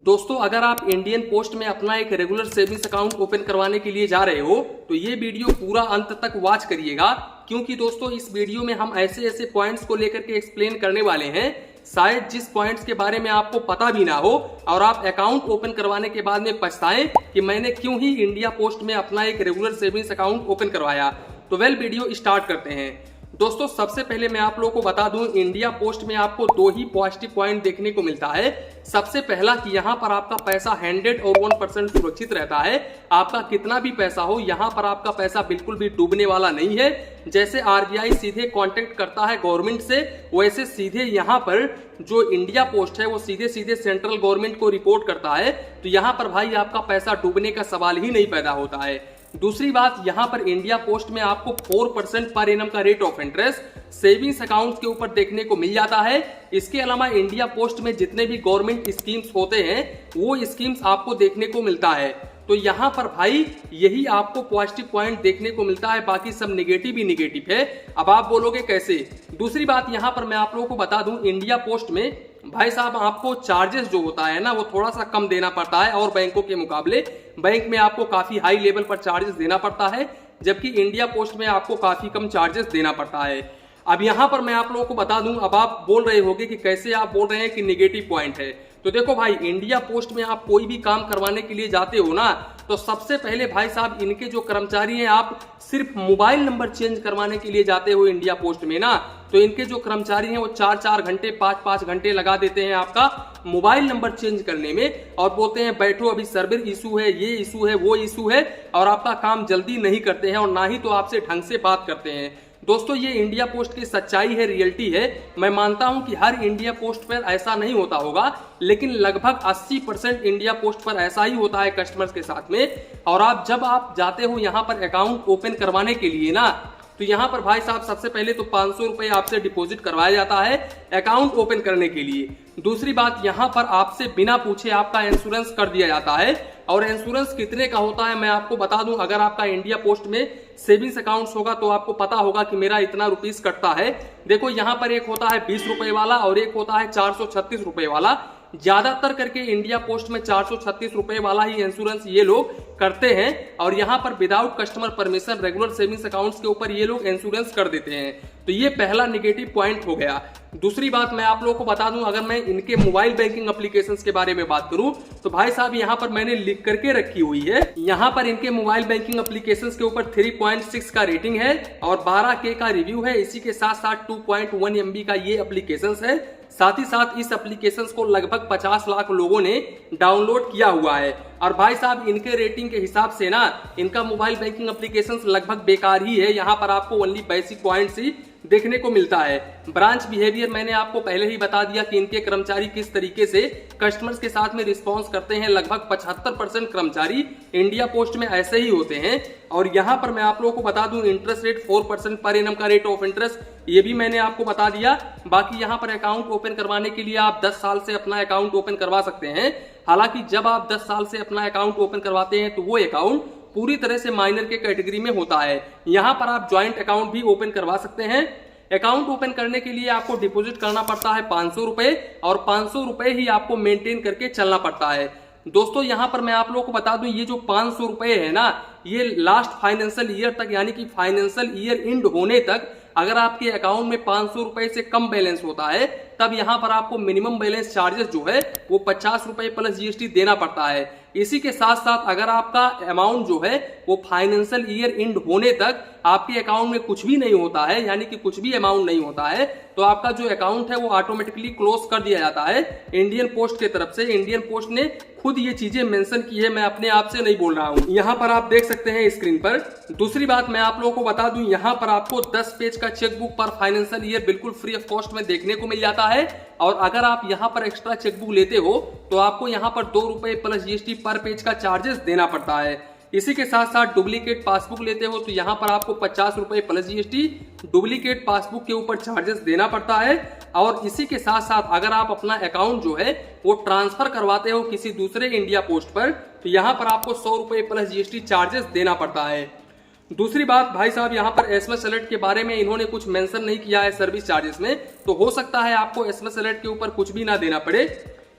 दोस्तों अगर आप इंडियन पोस्ट में अपना एक रेगुलर सेविंग्स अकाउंट ओपन करवाने के लिए जा रहे हो तो ये वीडियो पूरा अंत तक वॉच करिएगा, क्योंकि दोस्तों इस वीडियो में हम ऐसे ऐसे पॉइंट्स को लेकर के एक्सप्लेन करने वाले हैं शायद जिस पॉइंट्स के बारे में आपको पता भी ना हो और आप अकाउंट ओपन करवाने के बाद में पछताएं कि मैंने क्यों ही इंडिया पोस्ट में अपना एक रेगुलर सेविंग्स अकाउंट ओपन करवाया। तो वीडियो स्टार्ट करते हैं। दोस्तों सबसे पहले मैं आप लोगों को बता दूं, इंडिया पोस्ट में आपको दो ही पॉजिटिव पॉइंट देखने को मिलता है। सबसे पहला कि यहाँ पर आपका पैसा 100 और 1% सुरक्षित रहता है। आपका कितना भी पैसा हो, यहाँ पर आपका पैसा बिल्कुल भी डूबने वाला नहीं है। जैसे आरबीआई सीधे कांटेक्ट करता है गवर्नमेंट से, वैसे सीधे यहाँ पर जो इंडिया पोस्ट है वो सीधे सीधे सेंट्रल गवर्नमेंट को रिपोर्ट करता है। तो यहाँ पर भाई आपका पैसा डूबने का सवाल ही नहीं पैदा होता है। दूसरी बात, यहां पर इंडिया पोस्ट में आपको 4% पर एनम का rate of interest savings account के ऊपर देखने को मिल जाता है। इसके अलावा इंडिया पोस्ट में जितने भी गवर्नमेंट स्कीम्स होते हैं वो स्कीम्स आपको देखने को मिलता है। तो यहां पर भाई यही आपको पॉजिटिव पॉइंट देखने को मिलता है, बाकी सब निगेटिव ही निगेटिव है। अब आप बोलोगे कैसे? दूसरी बात यहां पर मैं आप लोगों को बता दूं, इंडिया पोस्ट में भाई साहब आपको चार्जेस जो होता है ना वो थोड़ा सा कम देना पड़ता है और बैंकों के मुकाबले। बैंक में आपको काफी हाई लेवल पर चार्जेस देना पड़ता है, जबकि इंडिया पोस्ट में आपको काफी कम चार्जेस देना पड़ता है। अब यहां पर मैं आप लोगों को बता दूं, अब आप बोल रहे होंगे कि कैसे आप बोल रहे हैं कि नेगेटिव पॉइंट है। तो देखो भाई, इंडिया पोस्ट में आप कोई भी काम करवाने के लिए जाते हो ना, तो सबसे पहले भाई साहब इनके जो कर्मचारी हैं, आप सिर्फ मोबाइल नंबर चेंज करवाने के लिए जाते हो इंडिया पोस्ट में ना, तो इनके जो कर्मचारी हैं वो 4-4 घंटे 5-5 घंटे लगा देते हैं आपका मोबाइल नंबर चेंज करने में, और बोलते हैं बैठो अभी सर्वर इशू है, ये इशू है, वो इशू है, और आपका काम जल्दी नहीं करते हैं और ना ही तो आपसे ढंग से बात करते हैं। दोस्तों ये इंडिया पोस्ट की सच्चाई है, रियलिटी है। मैं मानता हूं कि हर इंडिया पोस्ट पर ऐसा नहीं होता होगा, लेकिन लगभग 80% इंडिया पोस्ट पर ऐसा ही होता है कस्टमर्स के साथ में। और जब आप जाते हो यहां पर अकाउंट ओपन करवाने के लिए ना, तो यहाँ पर भाई साहब सबसे पहले तो 500 रुपए आपसे डिपॉजिट करवाया जाता है अकाउंट ओपन करने के लिए। दूसरी बात, यहाँ पर आपसे बिना पूछे आपका इंश्योरेंस कर दिया जाता है, और इंश्योरेंस कितने का होता है मैं आपको बता दूं। अगर आपका इंडिया पोस्ट में सेविंग्स अकाउंट होगा तो आपको पता होगा कि मेरा इतना रुपीस कटता है। देखो यहाँ पर एक होता है 20 रुपए वाला और एक होता है 436 रुपए वाला। ज्यादातर करके इंडिया पोस्ट में 436 रुपए वाला ही इंश्योरेंस ये लोग करते हैं, और यहाँ पर without customer permission regular savings accounts के ऊपर ये लोग इंश्योरेंस कर देते हैं। तो ये पहला नेगेटिव पॉइंट हो गया। दूसरी बात मैं आप लोगों को बता दूं, अगर मैं इनके मोबाइल बैंकिंग एप्लीकेशंस के बारे में बात करूं तो भाई साहब यहाँ पर मैंने लिख करके रखी हुई है। यहाँ पर इनके मोबाइल बैंकिंग एप्लीकेशंस के ऊपर 3.6 का रेटिंग है और 12K का रिव्यू है। इसी के साथ साथ 2.1 MB का ये एप्लीकेशंस है। साथ ही साथ इस एप्लीकेशंस को लगभग 50 लाख लोगों ने डाउनलोड किया हुआ है। और भाई साहब इनके रेटिंग के हिसाब से ना इनका मोबाइल बैंकिंग एप्लीकेशंस लगभग बेकार ही है। यहाँ पर आपको ओनली बेसिक पॉइंट्स ही देखने को मिलता है। ब्रांच बिहेवियर मैंने आपको पहले ही बता दिया कि इनके कर्मचारी किस तरीके से कस्टमर्स के साथ में रिस्पॉन्स करते हैं। लगभग 75% कर्मचारी इंडिया पोस्ट में ऐसे ही होते हैं। और यहाँ पर मैं आप लोगों को बता दूं, इंटरेस्ट रेट 4% पर एनम का रेट ऑफ इंटरेस्ट, ये भी मैंने आपको बता दिया। बाकी यहाँ पर अकाउंट ओपन करवाने के लिए आप 10 साल से अपना अकाउंट ओपन करवा सकते हैं। हालांकि जब आप 10 साल से अपना अकाउंट ओपन करवाते हैं तो वो अकाउंट पूरी तरह से माइनर के कैटेगरी में होता है। यहाँ पर आप ज्वाइंट अकाउंट भी ओपन करवा सकते हैं। अकाउंट ओपन करने के लिए आपको डिपॉजिट करना पड़ता है 500 रुपए, और 500 रुपए ही आपको मेंटेन करके चलना पड़ता है। दोस्तों यहाँ पर मैं आप लोगों को बता दूं, ये जो 500 रुपए है ना, ये लास्ट फाइनेंशियल ईयर तक, यानी कि फाइनेंशियल ईयर एंड होने तक अगर आपके अकाउंट में 500 रुपए से कम बैलेंस होता है तब यहाँ पर आपको मिनिमम बैलेंस चार्जेस जो है वो 50 रुपए प्लस GST देना पड़ता है। इसी के साथ साथ अगर आपका अमाउंट जो है वो फाइनेंशियल ईयर एंड होने तक आपके अकाउंट में कुछ भी नहीं होता है, यानी कि कुछ भी अमाउंट नहीं होता है, तो आपका जो अकाउंट है वो ऑटोमेटिकली क्लोज कर दिया जाता है इंडियन पोस्ट की तरफ से। इंडियन पोस्ट ने खुद ये चीजें मेंशन की है, मैं अपने आप से नहीं बोल रहा हूँ। यहाँ पर आप देख सकते हैं स्क्रीन पर। दूसरी बात मैं आप लोगों को बता दूं, यहाँ पर आपको 10 पेज का चेकबुक पर फाइनेंशियल ईयर बिल्कुल फ्री ऑफ कॉस्ट में देखने को मिल जाता है। और अगर आप यहाँ पर एक्स्ट्रा चेकबुक लेते हो तो आपको यहाँ पर 2 रुपए प्लस GST पर पेज का चार्जेस देना पड़ता है। इसी के साथ साथ डुप्लीकेट पासबुक लेते हो तो यहाँ पर आपको 50 रुपए प्लस GST डुप्लीकेट पासबुक के ऊपर चार्जेस देना पड़ता है। और इसी के साथ साथ अगर आप अपना अकाउंट जो है वो ट्रांसफर करवाते हो किसी दूसरे इंडिया पोस्ट पर तो यहाँ पर आपको 100 रुपए प्लस GST चार्जेस देना पड़ता है। दूसरी बात भाई साहब, यहाँ पर SMS अलर्ट के बारे में इन्होंने कुछ मेंशन नहीं किया है सर्विस चार्जेस में, तो हो सकता है आपको SMS अलर्ट के ऊपर कुछ भी ना देना पड़े।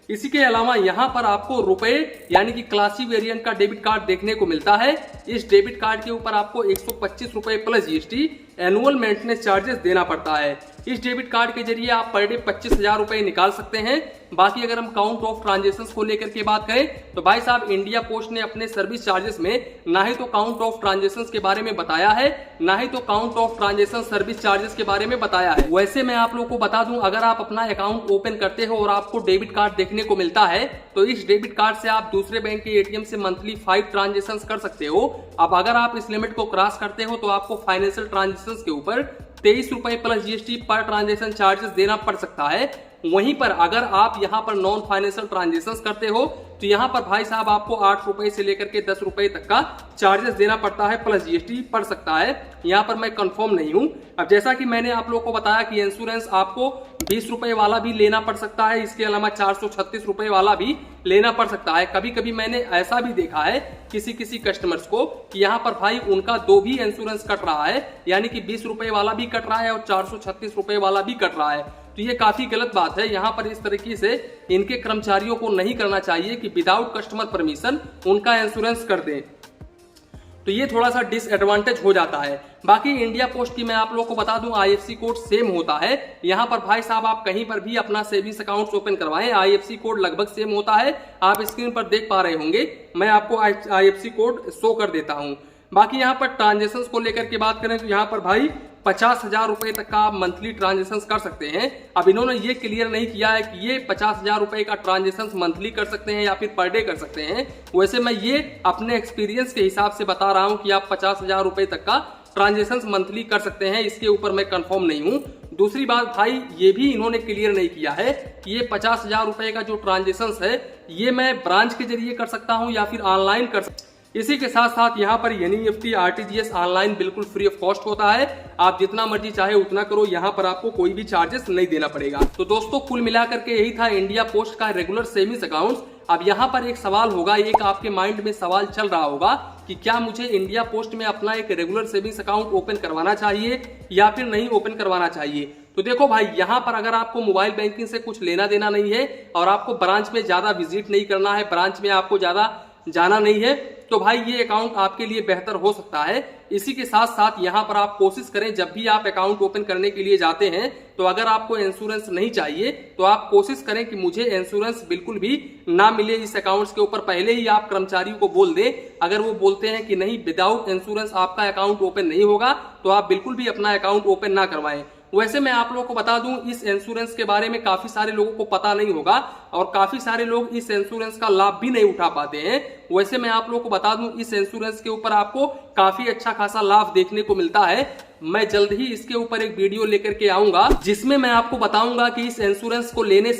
इसी के अलावा यहाँ पर आपको रुपए यानी कि क्लासिक वेरिएंट का डेबिट कार्ड देखने को मिलता है। इस डेबिट कार्ड के ऊपर आपको 125 रुपए plus GST annual maintenance charges देना पड़ता है। इस डेबिट कार्ड के जरिए आप पर डे 25,000 रुपए निकाल सकते हैं। बाकी अगर हम काउंट ऑफ ट्रांजेक्शंस को लेकर के बात करें तो भाई साहब इंडिया पोस्ट ने अपने सर्विस चार्जेस में ना ही तो काउंट ऑफ ट्रांजेक्शंस के बारे में बताया है, ना ही तो count of transaction service charges के बारे में बताया है। वैसे मैं आप लोगों को बता दूं, अगर आप अपना अकाउंट ओपन करते हो और आपको डेबिट कार्ड देखने को मिलता है तो इस डेबिट कार्ड से आप दूसरे बैंक के एटीएम से मंथली 5 ट्रांजेक्शंस कर सकते हो। अब अगर आप इस लिमिट को क्रॉस करते हो तो आपको फाइनेंशियल ट्रांजेक्शंस के ऊपर 23 रुपए plus GST per transaction charges देना पड़ सकता है। वहीं पर अगर आप यहां पर नॉन फाइनेंशियल ट्रांजेक्शंस करते हो तो यहां पर भाई साहब आपको 8 रुपए से लेकर के 10 रुपए तक का चार्जेस देना पड़ता है, प्लस जीएसटी पड़ सकता है। यहां पर मैं कंफर्म नहीं हूं। अब जैसा कि मैंने आप लोगों को बताया कि इंश्योरेंस आपको 20 रुपए वाला भी लेना पड़ सकता है, इसके अलावा 436 रुपए वाला भी लेना पड़ सकता है। कभी कभी मैंने ऐसा भी देखा है किसी कस्टमर्स को कि यहाँ पर भाई उनका 2 भी इंश्योरेंस कट रहा है, यानी कि 20 रुपए वाला भी कट रहा है और 436 रुपए वाला भी कट रहा है। तो ये काफी गलत बात है। यहाँ पर इस तरीके से इनके कर्मचारियों को नहीं करना चाहिए कि विदाउट कस्टमर परमिशन उनका इंश्योरेंस कर दें, तो ये थोड़ा सा डिसएडवांटेज हो जाता है। बाकी इंडिया पोस्ट की मैं आप लोगों को बता दूं, आईएफएससी कोड सेम होता है। यहाँ पर भाई साहब आप कहीं पर भी अपना सेविंग्स अकाउंट ओपन करवाएं, आईएफएससी कोड लगभग सेम होता है। आप स्क्रीन पर देख पा रहे होंगे, मैं आपको आईएफएससी कोड शो कर देता हूं। बाकी यहाँ पर ट्रांजेक्शंस को लेकर के बात करें तो यहाँ पर भाई 50,000 रुपए तक का आप मंथली ट्रांजेक्शंस कर सकते हैं। अब इन्होंने ये क्लियर नहीं किया है कि ये 50,000 रुपए का ट्रांजेक्शंस मंथली कर सकते हैं या फिर पर डे कर सकते हैं। वैसे मैं ये अपने एक्सपीरियंस के हिसाब से बता रहा हूं कि आप 50,000 रुपए तक का ट्रांजेक्शंस मंथली कर सकते हैं, इसके ऊपर मैं कंफर्म नहीं हूं। दूसरी बात भाई ये भी इन्होंने क्लियर नहीं किया है कि ये 50,000 रुपए का जो ट्रांजेक्शंस है ये मैं ब्रांच के जरिए कर सकता हूं या फिर ऑनलाइन कर सकता हूं। इसी के साथ साथ यहाँ पर एनईएफटी आरटीजीएस ऑनलाइन बिल्कुल फ्री ऑफ कॉस्ट होता है। आप जितना मर्जी चाहे उतना करो, यहाँ पर आपको कोई भी चार्जेस नहीं देना पड़ेगा। तो दोस्तों कुल मिलाकर के यही था इंडिया पोस्ट का रेगुलर सेविंग्स अकाउंट। अब यहाँ पर एक सवाल होगा, एक आपके माइंड में सवाल चल रहा होगा कि क्या मुझे इंडिया पोस्ट में अपना एक रेगुलर सेविंग्स अकाउंट ओपन करवाना चाहिए या फिर नहीं ओपन करवाना चाहिए। तो देखो भाई, यहाँ पर अगर आपको मोबाइल बैंकिंग से कुछ लेना देना नहीं है और आपको ब्रांच में ज्यादा विजिट नहीं करना है, ब्रांच में आपको ज्यादा जाना नहीं है, तो भाई ये अकाउंट आपके लिए बेहतर हो सकता है। इसी के साथ साथ यहाँ पर आप कोशिश करें, जब भी आप अकाउंट ओपन करने के लिए जाते हैं तो अगर आपको इंश्योरेंस नहीं चाहिए तो आप कोशिश करें कि मुझे इंश्योरेंस बिल्कुल भी ना मिले इस अकाउंट्स के ऊपर। पहले ही आप कर्मचारियों को बोल दें, अगर वो बोलते हैं कि नहीं विदाउट इंश्योरेंस आपका अकाउंट ओपन नहीं होगा तो आप बिल्कुल भी अपना अकाउंट ओपन ना करवाएं। वैसे मैं आप लोगों को बता दूं, इस इंश्योरेंस के बारे में काफी सारे लोगों को पता नहीं होगा और काफी सारे लोग इस इंश्योरेंस का लाभ भी नहीं उठा पाते हैं। वैसे मैं आप लोगों को बता दूं, इस इंश्योरेंस के ऊपर आपको काफी अच्छा खासा लाभ देखने को मिलता है। मैं जल्द ही इसके ऊपर एक वीडियो लेकर के आऊंगा जिसमें मैं आपको बताऊंगा कि इस इंश्योरेंस को लेने से